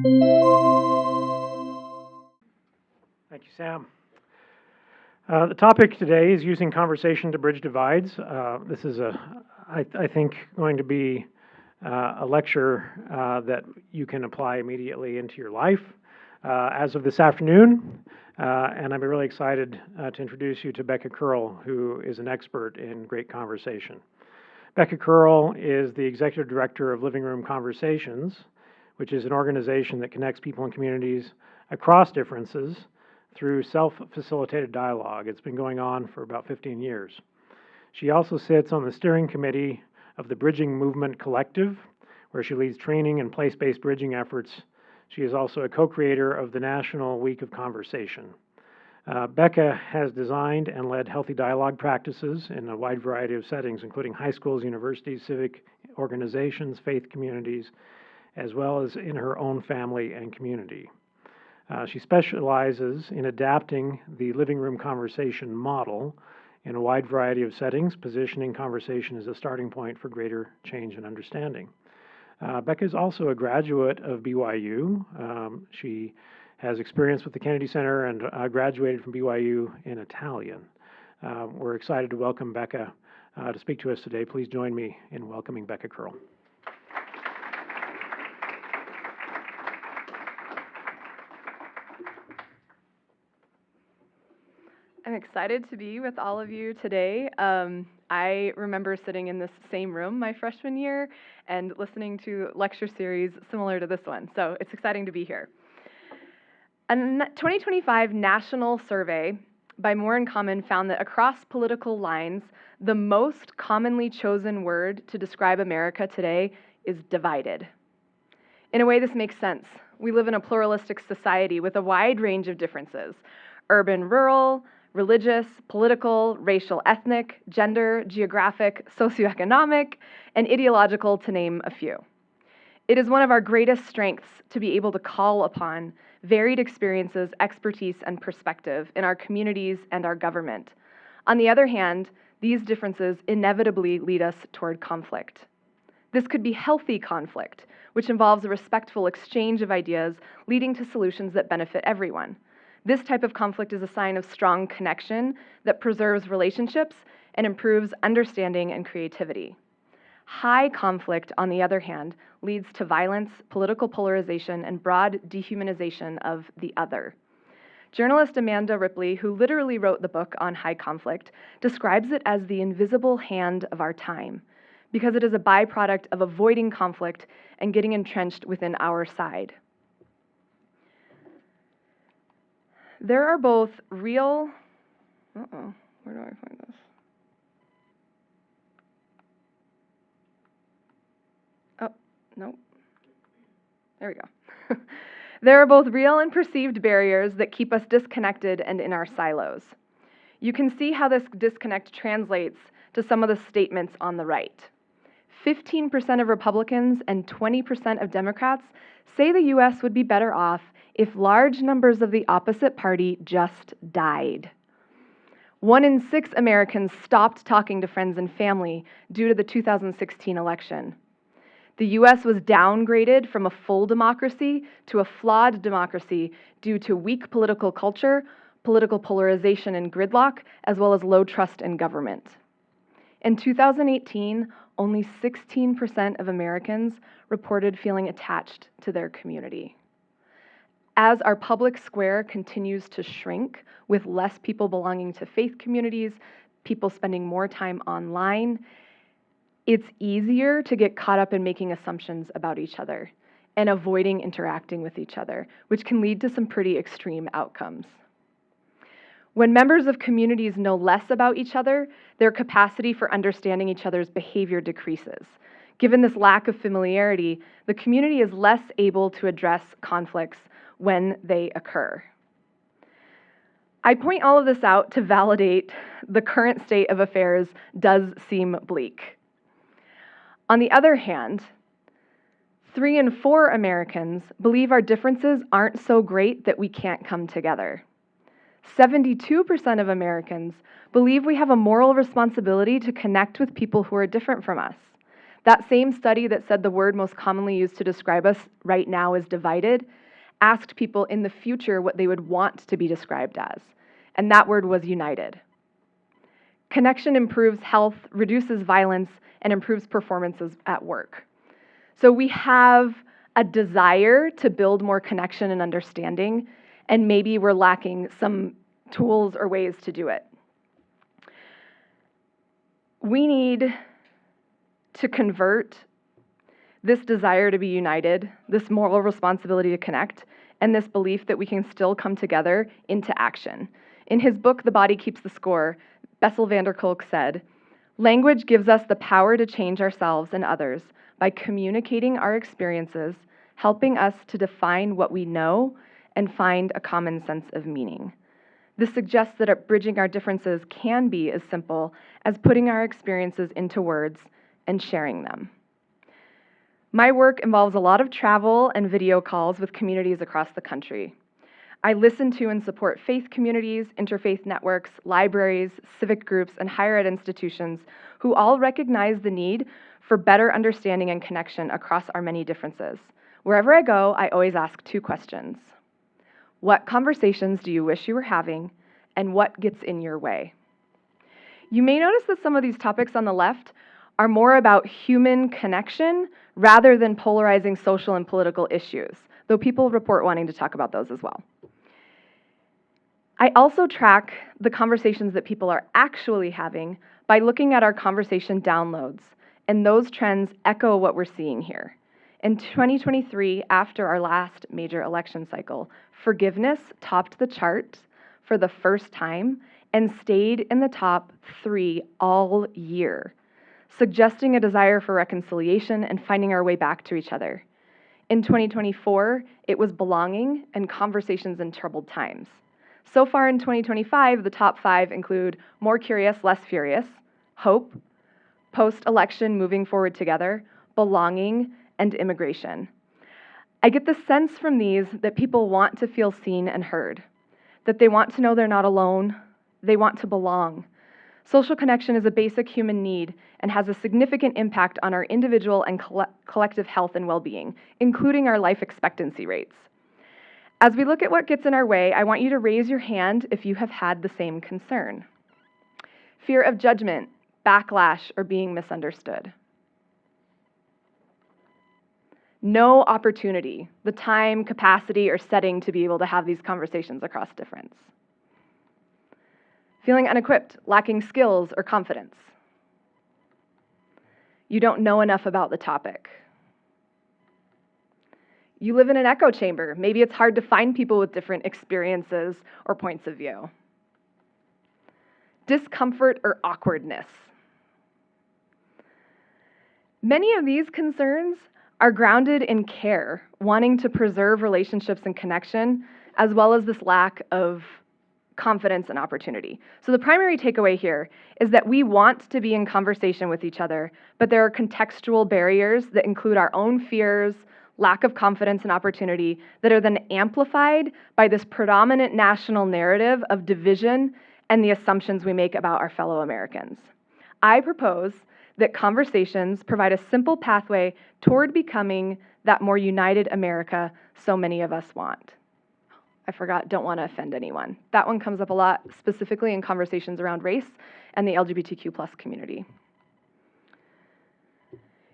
Thank you, Sam. The topic today is using conversation to bridge divides. This is I think, going to be a lecture that you can apply immediately into your life as of this afternoon. And I'm really excited to introduce you to Becca Kearl, who is an expert in great conversation. Becca Kearl is the Executive Director of Living Room Conversations, which is an organization that connects people and communities across differences through self-facilitated dialogue. It's been going on for about 15 years. She also sits on the steering committee of the Bridging Movement Collective, where she leads training and place-based bridging efforts. She is also a co-creator of the National Week of Conversation. Becca has designed and led healthy dialogue practices in a wide variety of settings, including high schools, universities, civic organizations, faith communities, as well as in her own family and community. She specializes in adapting the living room conversation model in a wide variety of settings, positioning conversation as a starting point for greater change and understanding. Becca is also a graduate of BYU. She has experience with the Kennedy Center and graduated from BYU in Italian. We're excited to welcome Becca to speak to us today. Please join me in welcoming Becca Kearl. I'm excited to be with all of you today. I remember sitting in this same room my freshman year and listening to lecture series similar to this one, so it's exciting to be here. A 2025 national survey by More in Common found that across political lines, the most commonly chosen word to describe America today is divided. In a way, this makes sense. We live in a pluralistic society with a wide range of differences: urban, rural, religious, political, racial, ethnic, gender, geographic, socioeconomic, and ideological, to name a few. It is one of our greatest strengths to be able to call upon varied experiences, expertise, and perspective in our communities and our government. On the other hand, these differences inevitably lead us toward conflict. This could be healthy conflict, which involves a respectful exchange of ideas leading to solutions that benefit everyone. This type of conflict is a sign of strong connection that preserves relationships and improves understanding and creativity. High conflict, on the other hand, leads to violence, political polarization, and broad dehumanization of the other. Journalist Amanda Ripley, who literally wrote the book on high conflict, describes it as the invisible hand of our time, because it is a byproduct of avoiding conflict and getting entrenched within our side. There are both real, where do I find this? Oh, no. There we go. There are both real and perceived barriers that keep us disconnected and in our silos. You can see how this disconnect translates to some of the statements on the right. 15% of Republicans and 20% of Democrats say the U.S. would be better off if large numbers of the opposite party just died. 1 in 6 Americans stopped talking to friends and family due to the 2016 election. The U.S. was downgraded from a full democracy to a flawed democracy due to weak political culture, political polarization and gridlock, as well as low trust in government. In 2018, only 16% of Americans reported feeling attached to their community. As our public square continues to shrink, with less people belonging to faith communities, people spending more time online, it's easier to get caught up in making assumptions about each other and avoiding interacting with each other, which can lead to some pretty extreme outcomes. When members of communities know less about each other, their capacity for understanding each other's behavior decreases. Given this lack of familiarity, the community is less able to address conflicts when they occur. I point all of this out to validate the current state of affairs does seem bleak. On the other hand, 3 in 4 Americans believe our differences aren't so great that we can't come together. 72% of Americans believe we have a moral responsibility to connect with people who are different from us. That same study that said the word most commonly used to describe us right now is divided asked people in the future what they would want to be described as, and that word was united. Connection improves health, reduces violence, and improves performances at work. So we have a desire to build more connection and understanding, and maybe we're lacking some tools or ways to do it. We need to convert this desire to be united, this moral responsibility to connect, and this belief that we can still come together into action. In his book, The Body Keeps the Score, Bessel van der Kolk said, "Language gives us the power to change ourselves and others by communicating our experiences, helping us to define what we know and find a common sense of meaning. This suggests that bridging our differences can be as simple as putting our experiences into words and sharing them." My work involves a lot of travel and video calls with communities across the country. I listen to and support faith communities, interfaith networks, libraries, civic groups, and higher ed institutions who all recognize the need for better understanding and connection across our many differences. Wherever I go, I always ask 2 questions. What conversations do you wish you were having, and what gets in your way? You may notice that some of these topics on the left are more about human connection rather than polarizing social and political issues, though people report wanting to talk about those as well. I also track the conversations that people are actually having by looking at our conversation downloads, and those trends echo what we're seeing here. In 2023, after our last major election cycle, forgiveness topped the charts for the first time and stayed in the top 3 all year, suggesting a desire for reconciliation and finding our way back to each other. In 2024, it was belonging and conversations in troubled times. So far in 2025, the top 5 include more curious, less furious, hope, post-election moving forward together, belonging, and immigration. I get the sense from these that people want to feel seen and heard, that they want to know they're not alone, they want to belong. Social connection is a basic human need and has a significant impact on our individual and collective health and well-being, including our life expectancy rates. As we look at what gets in our way, I want you to raise your hand if you have had the same concern. Fear of judgment, backlash, or being misunderstood. No opportunity, the time, capacity, or setting to be able to have these conversations across difference. Feeling unequipped, lacking skills or confidence. You don't know enough about the topic. You live in an echo chamber. Maybe it's hard to find people with different experiences or points of view. Discomfort or awkwardness. Many of these concerns are grounded in care, wanting to preserve relationships and connection, as well as this lack of confidence and opportunity. So the primary takeaway here is that we want to be in conversation with each other, but there are contextual barriers that include our own fears, lack of confidence and opportunity that are then amplified by this predominant national narrative of division and the assumptions we make about our fellow Americans. I propose that conversations provide a simple pathway toward becoming that more united America so many of us want. I forgot, don't want to offend anyone. That one comes up a lot, specifically in conversations around race and the LGBTQ+ community.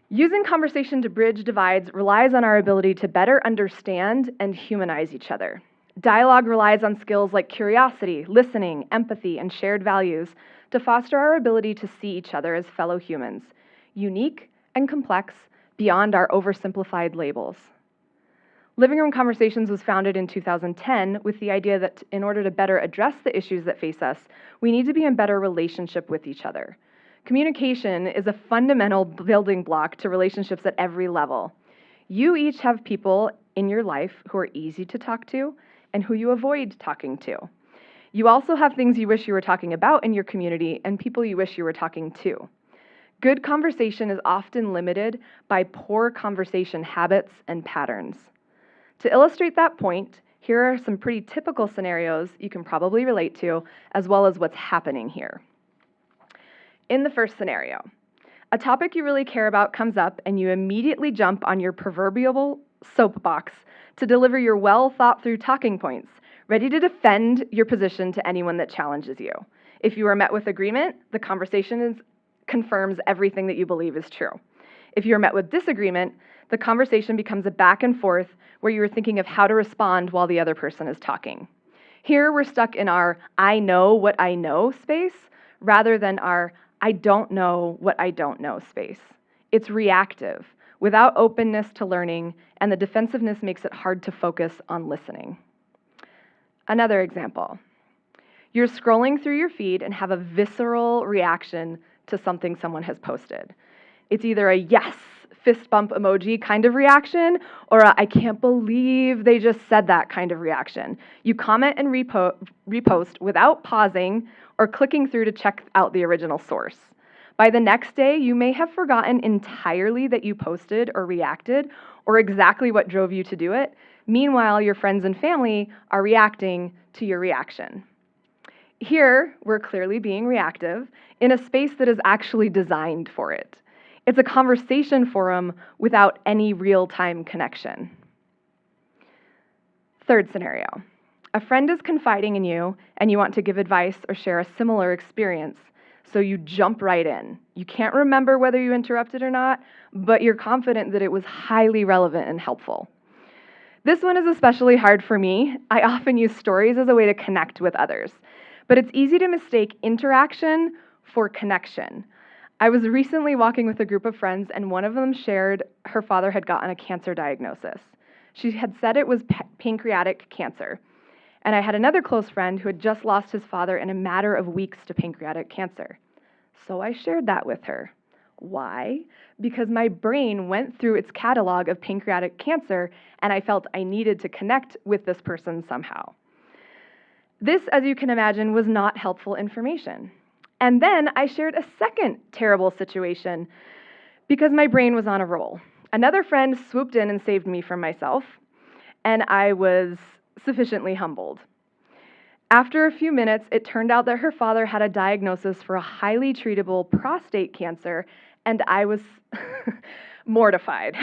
Using conversation to bridge divides relies on our ability to better understand and humanize each other. Dialogue relies on skills like curiosity, listening, empathy, and shared values to foster our ability to see each other as fellow humans, unique and complex beyond our oversimplified labels. Living Room Conversations was founded in 2010 with the idea that in order to better address the issues that face us, we need to be in better relationship with each other. Communication is a fundamental building block to relationships at every level. You each have people in your life who are easy to talk to and who you avoid talking to. You also have things you wish you were talking about in your community and people you wish you were talking to. Good conversation is often limited by poor conversation habits and patterns. To illustrate that point, here are some pretty typical scenarios you can probably relate to, as well as what's happening here. In the first scenario, A topic you really care about comes up, and you immediately jump on your proverbial soapbox to deliver your well-thought-through talking points, ready to defend your position to anyone that challenges you. If you are met with agreement, the conversation confirms everything that you believe is true. If you are met with disagreement, the conversation becomes a back and forth where you are thinking of how to respond while the other person is talking. Here, we're stuck in our I know what I know space rather than our I don't know what I don't know space. It's reactive, without openness to learning, and the defensiveness makes it hard to focus on listening. Another example. You're scrolling through your feed and have a visceral reaction to something someone has posted. It's either a yes, fist bump emoji kind of reaction, or a I can't believe they just said that kind of reaction. You comment and repost without pausing or clicking through to check out the original source. By the next day, you may have forgotten entirely that you posted or reacted, or exactly what drove you to do it. Meanwhile, your friends and family are reacting to your reaction. Here, we're clearly being reactive in a space that is actually designed for it. It's a conversation forum without any real-time connection. Third scenario. A friend is confiding in you, and you want to give advice or share a similar experience, so you jump right in. You can't remember whether you interrupted or not, but you're confident that it was highly relevant and helpful. This one is especially hard for me. I often use stories as a way to connect with others, but it's easy to mistake interaction for connection. I was recently walking with a group of friends, and one of them shared her father had gotten a cancer diagnosis. She had said it was pancreatic cancer. And I had another close friend who had just lost his father in a matter of weeks to pancreatic cancer. So I shared that with her. Why? Because my brain went through its catalog of pancreatic cancer, and I felt I needed to connect with this person somehow. This, as you can imagine, was not helpful information. And then I shared a second terrible situation because my brain was on a roll. Another friend swooped in and saved me from myself, and I was sufficiently humbled. After a few minutes, it turned out that her father had a diagnosis for a highly treatable prostate cancer, and I was mortified.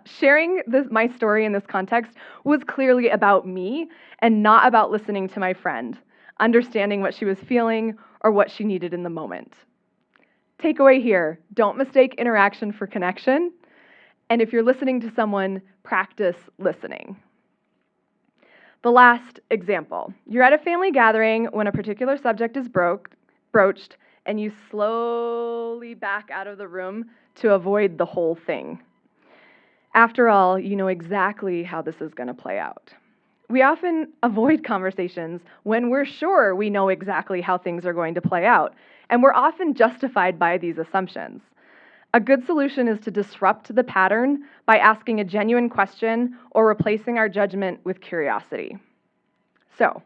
Sharing my story in this context was clearly about me and not about listening to my friend, understanding what she was feeling or what she needed in the moment. Takeaway here, don't mistake interaction for connection, and if you're listening to someone, practice listening. The last example, you're at a family gathering when a particular subject is broached, and you slowly back out of the room to avoid the whole thing. After all, you know exactly how this is going to play out. We often avoid conversations when we're sure we know exactly how things are going to play out, and we're often justified by these assumptions. A good solution is to disrupt the pattern by asking a genuine question or replacing our judgment with curiosity. So,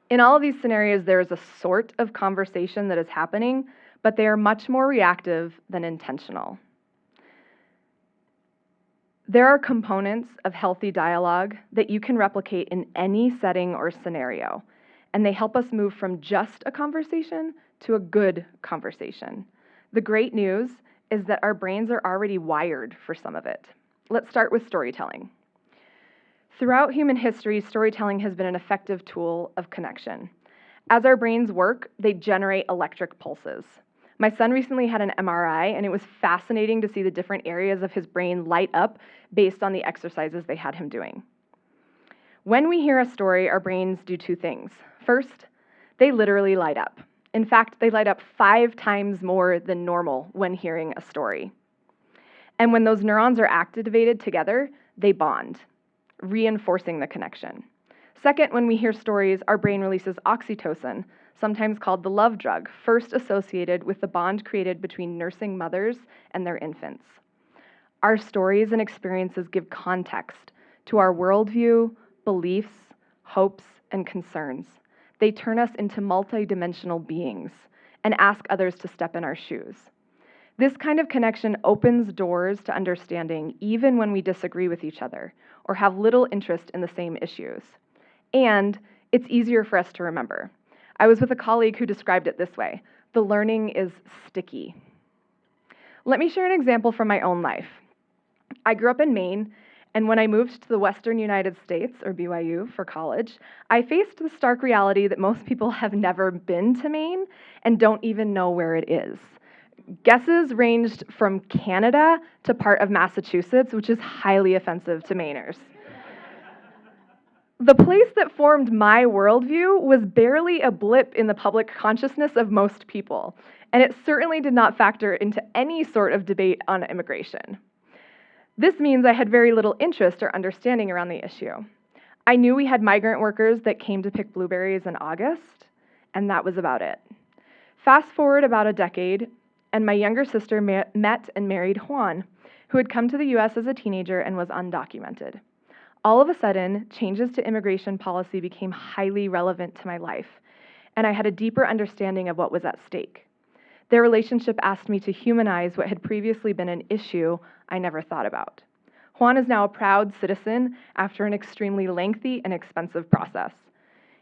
in all of these scenarios, there is a sort of conversation that is happening, but they are much more reactive than intentional. There are components of healthy dialogue that you can replicate in any setting or scenario, and they help us move from just a conversation to a good conversation. The great news is that our brains are already wired for some of it. Let's start with storytelling. Throughout human history, storytelling has been an effective tool of connection. As our brains work, they generate electric pulses. My son recently had an MRI, and it was fascinating to see the different areas of his brain light up based on the exercises they had him doing. When we hear a story, our brains do two things. First, they literally light up. In fact, they light up 5 times more than normal when hearing a story. And when those neurons are activated together, they bond, reinforcing the connection. Second, when we hear stories, our brain releases oxytocin, sometimes called the love drug, first associated with the bond created between nursing mothers and their infants. Our stories and experiences give context to our worldview, beliefs, hopes, and concerns. They turn us into multidimensional beings and ask others to step in our shoes. This kind of connection opens doors to understanding even when we disagree with each other or have little interest in the same issues. And it's easier for us to remember. I was with a colleague who described it this way: the learning is sticky. Let me share an example from my own life. I grew up in Maine, and when I moved to the Western United States, or BYU, for college, I faced the stark reality that most people have never been to Maine and don't even know where it is. Guesses ranged from Canada to part of Massachusetts, which is highly offensive to Mainers. The place that formed my worldview was barely a blip in the public consciousness of most people, and it certainly did not factor into any sort of debate on immigration. This means I had very little interest or understanding around the issue. I knew we had migrant workers that came to pick blueberries in August, and that was about it. Fast forward about a decade, and my younger sister met and married Juan, who had come to the US as a teenager and was undocumented. All of a sudden, changes to immigration policy became highly relevant to my life, and I had a deeper understanding of what was at stake. Their relationship asked me to humanize what had previously been an issue I never thought about. Juan is now a proud citizen after an extremely lengthy and expensive process.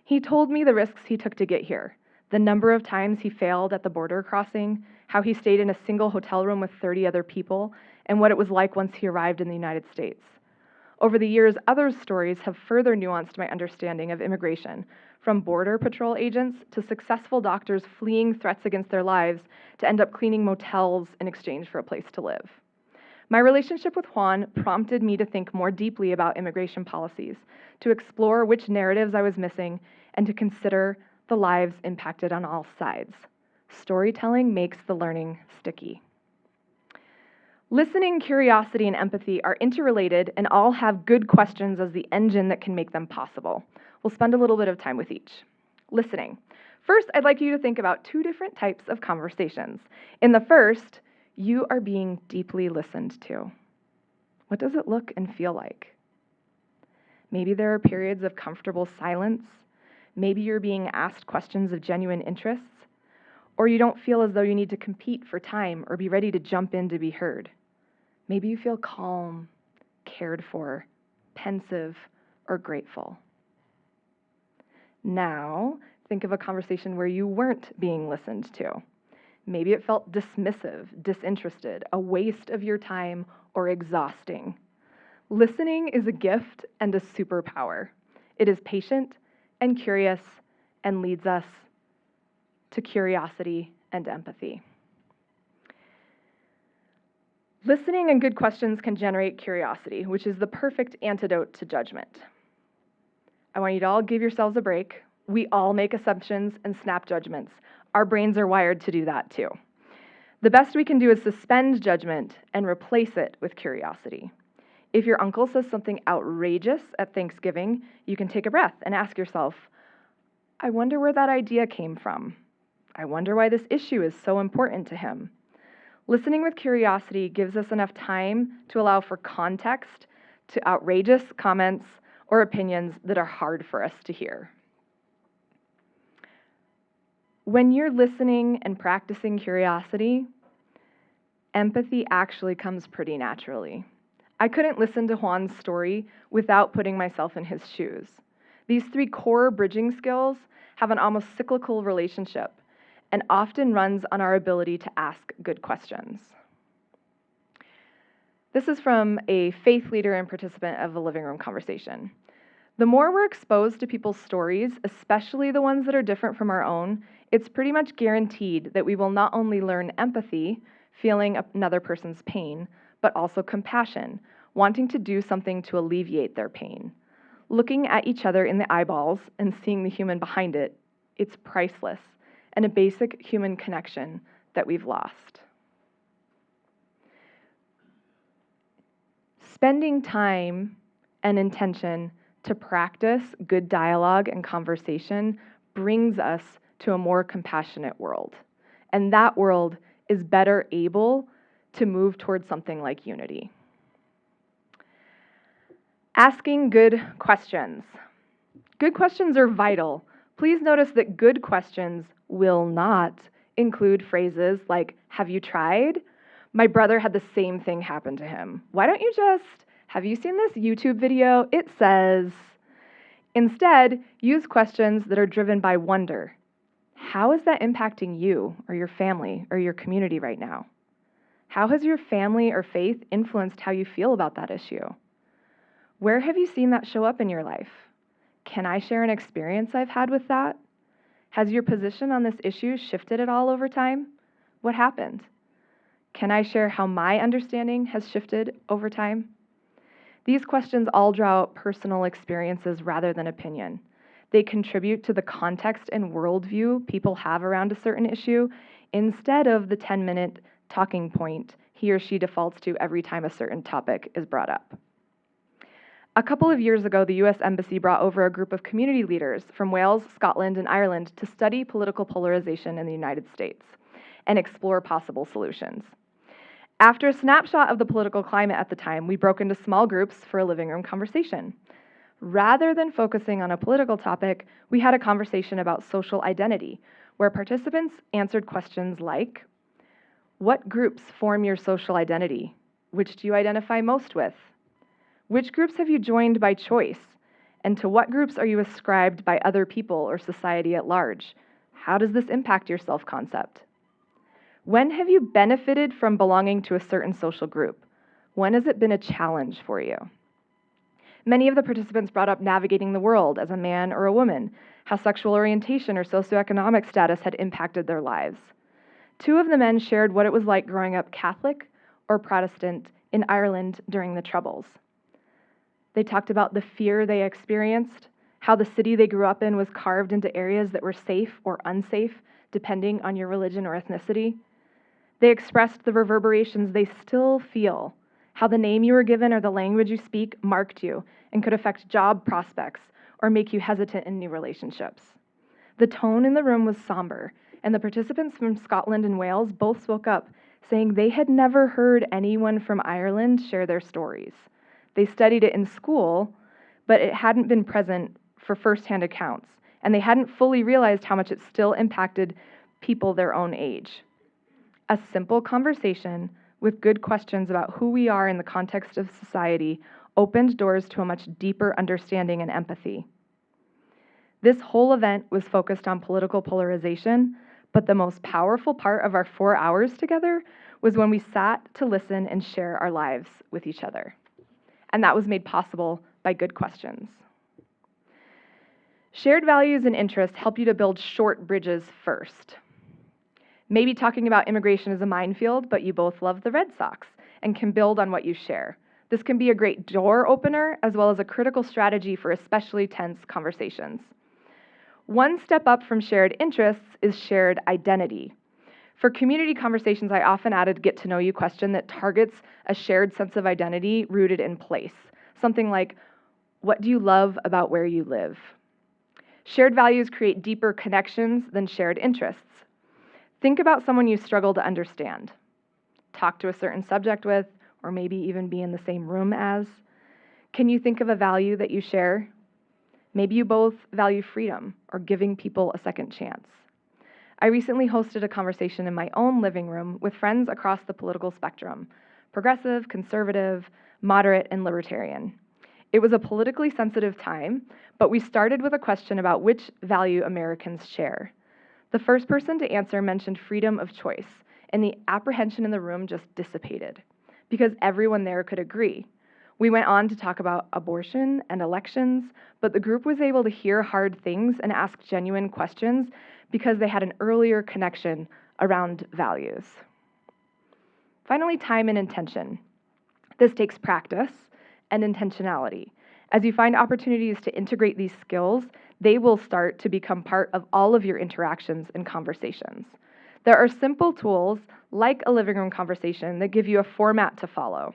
He told me the risks he took to get here, the number of times he failed at the border crossing, how he stayed in a single hotel room with 30 other people, and what it was like once he arrived in the United States. Over the years, other stories have further nuanced my understanding of immigration, from Border Patrol agents to successful doctors fleeing threats against their lives to end up cleaning motels in exchange for a place to live. My relationship with Juan prompted me to think more deeply about immigration policies, to explore which narratives I was missing, and to consider the lives impacted on all sides. Storytelling makes the learning sticky. Listening, curiosity, and empathy are interrelated and all have good questions as the engine that can make them possible. We'll spend a little bit of time with each. Listening. First, I'd like you to think about two different types of conversations. In the first, you are being deeply listened to. What does it look and feel like? Maybe there are periods of comfortable silence. Maybe you're being asked questions of genuine interests. Or you don't feel as though you need to compete for time or be ready to jump in to be heard. Maybe you feel calm, cared for, pensive, or grateful. Now, think of a conversation where you weren't being listened to. Maybe it felt dismissive, disinterested, a waste of your time, or exhausting. Listening is a gift and a superpower. It is patient and curious and leads us to curiosity and empathy. Listening and good questions can generate curiosity, which is the perfect antidote to judgment. I want you to all give yourselves a break. We all make assumptions and snap judgments. Our brains are wired to do that too. The best we can do is suspend judgment and replace it with curiosity. If your uncle says something outrageous at Thanksgiving, you can take a breath and ask yourself, I wonder where that idea came from. I wonder why this issue is so important to him. Listening with curiosity gives us enough time to allow for context to outrageous comments or opinions that are hard for us to hear. When you're listening and practicing curiosity, empathy actually comes pretty naturally. I couldn't listen to Juan's story without putting myself in his shoes. These three core bridging skills have an almost cyclical relationship and often runs on our ability to ask good questions. This is from a faith leader and participant of a living room conversation. The more we're exposed to people's stories, especially the ones that are different from our own, it's pretty much guaranteed that we will not only learn empathy, feeling another person's pain, but also compassion, wanting to do something to alleviate their pain. Looking at each other in the eyeballs and seeing the human behind it, it's priceless and a basic human connection that we've lost. Spending time and intention to practice good dialogue and conversation brings us to a more compassionate world. And that world is better able to move towards something like unity. Asking good questions. Good questions are vital. Please notice that good questions will not include phrases like, have you tried? My brother had the same thing happen to him. Why don't you just, have you seen this YouTube video? It says, instead, use questions that are driven by wonder. How is that impacting you or your family or your community right now? How has your family or faith influenced how you feel about that issue? Where have you seen that show up in your life? Can I share an experience I've had with that? Has your position on this issue shifted at all over time? What happened? Can I share how my understanding has shifted over time? These questions all draw out personal experiences rather than opinion. They contribute to the context and worldview people have around a certain issue instead of the 10-minute talking point he or she defaults to every time a certain topic is brought up. A couple of years ago, the US Embassy brought over a group of community leaders from Wales, Scotland, and Ireland to study political polarization in the United States and explore possible solutions. After a snapshot of the political climate at the time, we broke into small groups for a living room conversation. Rather than focusing on a political topic, we had a conversation about social identity, where participants answered questions like, what groups form your social identity? Which do you identify most with? Which groups have you joined by choice? And to what groups are you ascribed by other people or society at large? How does this impact your self-concept? When have you benefited from belonging to a certain social group? When has it been a challenge for you? Many of the participants brought up navigating the world as a man or a woman, how sexual orientation or socioeconomic status had impacted their lives. Two of the men shared what it was like growing up Catholic or Protestant in Ireland during the Troubles. They talked about the fear they experienced, how the city they grew up in was carved into areas that were safe or unsafe, depending on your religion or ethnicity. They expressed the reverberations they still feel, how the name you were given or the language you speak marked you and could affect job prospects or make you hesitant in new relationships. The tone in the room was somber, and the participants from Scotland and Wales both spoke up, saying they had never heard anyone from Ireland share their stories. They studied it in school, but it hadn't been present for firsthand accounts, and they hadn't fully realized how much it still impacted people their own age. A simple conversation with good questions about who we are in the context of society opened doors to a much deeper understanding and empathy. This whole event was focused on political polarization, but the most powerful part of our 4 hours together was when we sat to listen and share our lives with each other. And that was made possible by good questions. Shared values and interests help you to build short bridges first. Maybe talking about immigration is a minefield, but you both love the Red Sox and can build on what you share. This can be a great door opener as well as a critical strategy for especially tense conversations. One step up from shared interests is shared identity. For community conversations, I often add a get to know you question that targets a shared sense of identity rooted in place. Something like, what do you love about where you live? Shared values create deeper connections than shared interests. Think about someone you struggle to understand, talk to a certain subject with, or maybe even be in the same room as. Can you think of a value that you share? Maybe you both value freedom or giving people a second chance. I recently hosted a conversation in my own living room with friends across the political spectrum, progressive, conservative, moderate, and libertarian. It was a politically sensitive time, but we started with a question about which value Americans share. The first person to answer mentioned freedom of choice, and the apprehension in the room just dissipated because everyone there could agree. We went on to talk about abortion and elections, but the group was able to hear hard things and ask genuine questions because they had an earlier connection around values. Finally, time and intention. This takes practice and intentionality. As you find opportunities to integrate these skills, they will start to become part of all of your interactions and conversations. There are simple tools like a living room conversation that give you a format to follow.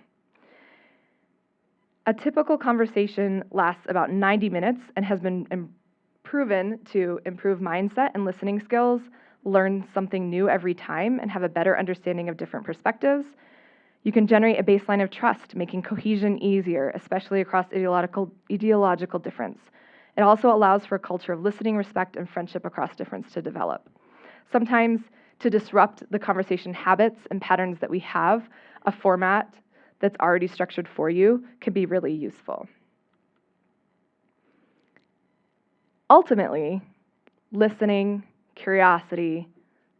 A typical conversation lasts about 90 minutes and has been proven to improve mindset and listening skills, learn something new every time, and have a better understanding of different perspectives. You can generate a baseline of trust, making cohesion easier, especially across ideological difference. It also allows for a culture of listening, respect, and friendship across difference to develop. Sometimes, to disrupt the conversation habits and patterns that we have, a format that's already structured for you can be really useful. Ultimately, listening, curiosity,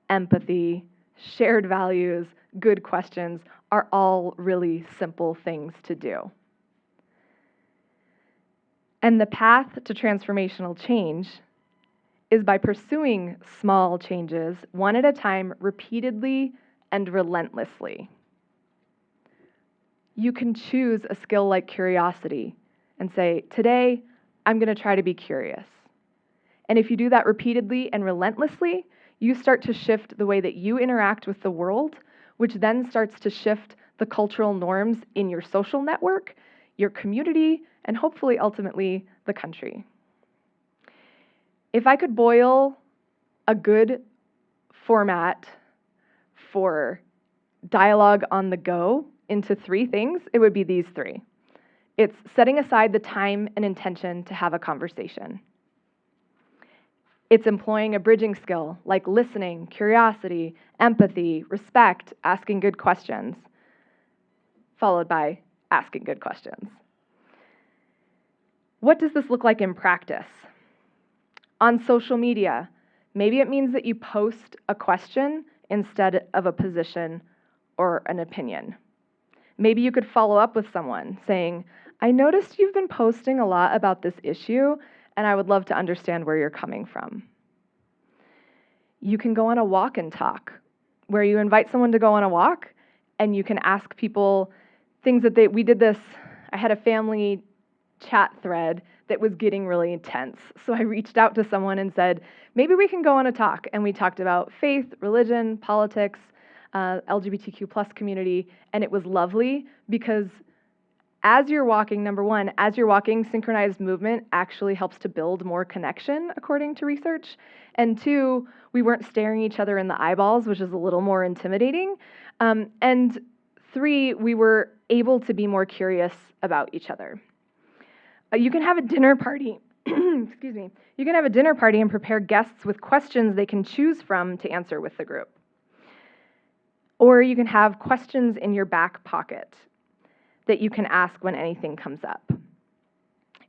empathy, shared values, good questions are all really simple things to do. And the path to transformational change is by pursuing small changes one at a time, repeatedly and relentlessly. You can choose a skill like curiosity and say, today, I'm going to try to be curious. And if you do that repeatedly and relentlessly, you start to shift the way that you interact with the world, which then starts to shift the cultural norms in your social network, your community, and hopefully, ultimately, the country. If I could boil a good format for dialogue on the go into 3 things, it would be these 3. It's setting aside the time and intention to have a conversation. It's employing a bridging skill like listening, curiosity, empathy, respect, asking good questions, followed by asking good questions. What does this look like in practice? On social media, maybe it means that you post a question instead of a position or an opinion. Maybe you could follow up with someone saying, I noticed you've been posting a lot about this issue, and I would love to understand where you're coming from. You can go on a walk and talk, where you invite someone to go on a walk, and you can ask people things that we did this. I had a family chat thread that was getting really intense. So I reached out to someone and said, maybe we can go on a talk. And we talked about faith, religion, politics, LGBTQ plus community. And it was lovely because as you're walking, number one, as you're walking, synchronized movement actually helps to build more connection, according to research. And 2, we weren't staring each other in the eyeballs, which is a little more intimidating. And 3, we were able to be more curious about each other. You can have a dinner party. Excuse me. You can have a dinner party and prepare guests with questions they can choose from to answer with the group. Or you can have questions in your back pocket that you can ask when anything comes up.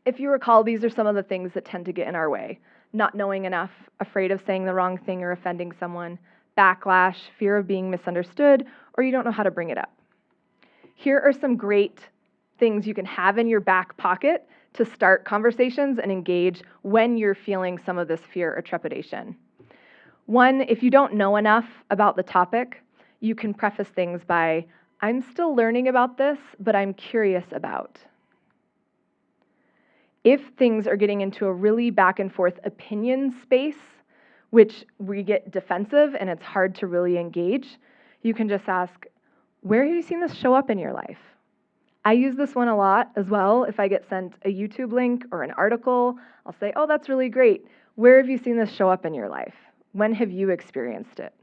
If you recall, these are some of the things that tend to get in our way. Not knowing enough, afraid of saying the wrong thing or offending someone, backlash, fear of being misunderstood, or you don't know how to bring it up. Here are some great things you can have in your back pocket to start conversations and engage when you're feeling some of this fear or trepidation. 1, if you don't know enough about the topic, you can preface things by, I'm still learning about this, but I'm curious about. If things are getting into a really back and forth opinion space, which we get defensive and it's hard to really engage, you can just ask, where have you seen this show up in your life? I use this one a lot as well. If I get sent a YouTube link or an article, I'll say, oh, that's really great. Where have you seen this show up in your life? When have you experienced it?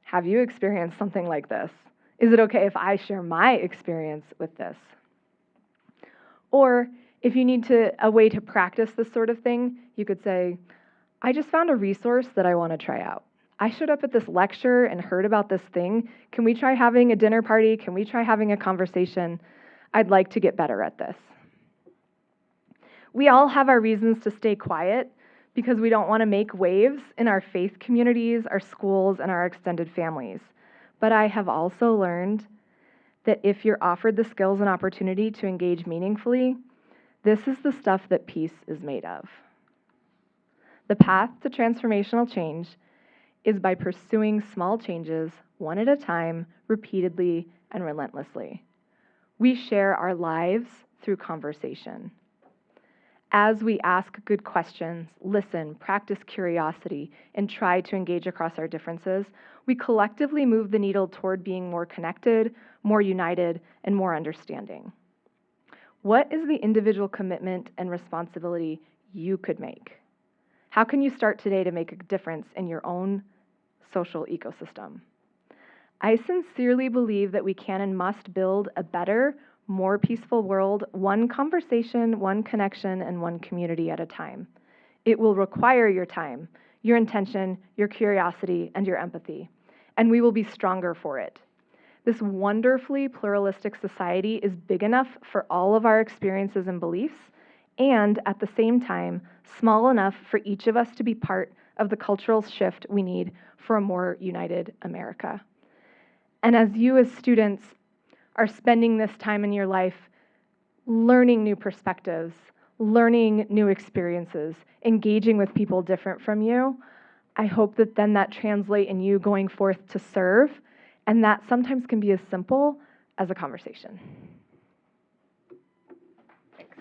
Have you experienced something like this? Is it okay if I share my experience with this? Or if you need a way to practice this sort of thing, you could say, I just found a resource that I want to try out. I showed up at this lecture and heard about this thing. Can we try having a dinner party? Can we try having a conversation? I'd like to get better at this. We all have our reasons to stay quiet because we don't want to make waves in our faith communities, our schools, and our extended families. But I have also learned that if you're offered the skills and opportunity to engage meaningfully, this is the stuff that peace is made of. The path to transformational change is by pursuing small changes one at a time, repeatedly and relentlessly. We share our lives through conversation. As we ask good questions, listen, practice curiosity, and try to engage across our differences, we collectively move the needle toward being more connected, more united, and more understanding. What is the individual commitment and responsibility you could make? How can you start today to make a difference in your own social ecosystem? I sincerely believe that we can and must build a better, more peaceful world, one conversation, one connection, and one community at a time. It will require your time, your intention, your curiosity, and your empathy, and we will be stronger for it. This wonderfully pluralistic society is big enough for all of our experiences and beliefs, and at the same time, small enough for each of us to be part of the cultural shift we need for a more united America. And as you as students are spending this time in your life learning new perspectives, learning new experiences, engaging with people different from you, I hope that then that translate in you going forth to serve, and that sometimes can be as simple as a conversation. Thanks.